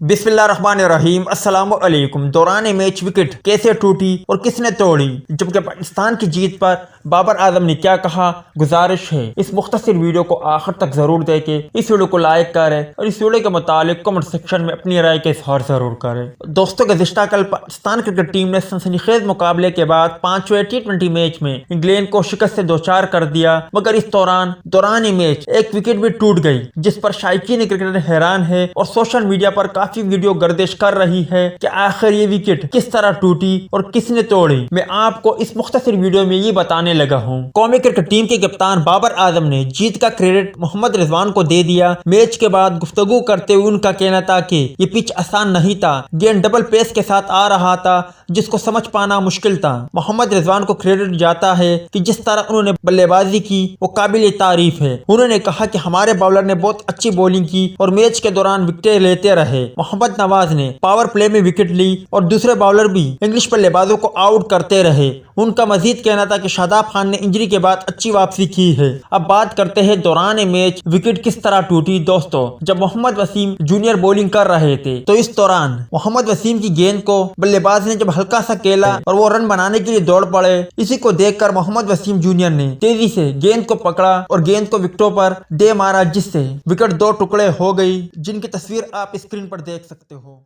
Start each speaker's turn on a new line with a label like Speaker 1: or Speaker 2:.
Speaker 1: बिस्मिल्लाहिर्रहमानिर्रहीम अस्सलामुअलैकुम। दौरान मैच विकेट कैसे टूटी और किसने तोड़ी, जबकि पाकिस्तान की जीत पर बाबर आजम ने क्या कहा, गुजारिश है इस मुख्तसर वीडियो को आखिर तक जरूर देखें। इस वीडियो को लाइक करें और इस वीडियो के मुतालिक कमेंट सेक्शन में अपनी राय का इजहार जरूर करें। दोस्तों, गुज़िश्ता कल पाकिस्तान क्रिकेट टीम ने सनसनीखेज मुकाबले के बाद 5वें T20 मैच में इंग्लैंड को शिकस्त से दोचार कर दिया, मगर इस दौरान मैच एक विकेट भी टूट गई, जिस पर शायकीन क्रिकेट हैरान है और सोशल मीडिया पर काफी वीडियो गर्दिश कर रही है कि आखिर ये विकेट किस तरह टूटी और किसने तोड़ी। मैं आपको इस मुख्तसर वीडियो में ये बताने लगा हूँ। कौमी क्रिकेट टीम के कप्तान बाबर आजम ने जीत का क्रेडिट मोहम्मद रिजवान को दे दिया। मैच के बाद गुफ्तगू करते हुए उनका कहना था कि ये पिच आसान नहीं था, गेंद डबल पेस के साथ आ रहा था, जिसको समझ पाना मुश्किल था। मोहम्मद रिजवान को क्रेडिट जाता है कि जिस तरह उन्होंने बल्लेबाजी की वो काबिल तारीफ है। उन्होंने कहा कि हमारे बॉलर ने बहुत अच्छी बॉलिंग की और मैच के दौरान विकेटें लेते रहे। मोहम्मद नवाज ने पावर प्ले में विकेट ली और दूसरे बॉलर भी इंग्लिश बल्लेबाजों को आउट करते रहे। उनका मजीद कहना था कि शादाब खान ने इंजरी के बाद अच्छी वापसी की है। अब बात करते हैं दौरान मैच विकेट किस तरह टूटी। दोस्तों, जब मोहम्मद वसीम जूनियर बॉलिंग कर रहे थे तो इस दौरान मोहम्मद वसीम की गेंद को बल्लेबाज ने जब हल्का सा खेला और वो रन बनाने के लिए दौड़ पड़े। इसी को देखकर मोहम्मद वसीम जूनियर ने तेजी से गेंद को पकड़ा और गेंद को विकेटों पर दे मारा, जिससे विकेट दो टुकड़े हो गई, जिनकी तस्वीर आप स्क्रीन पर देख सकते हो।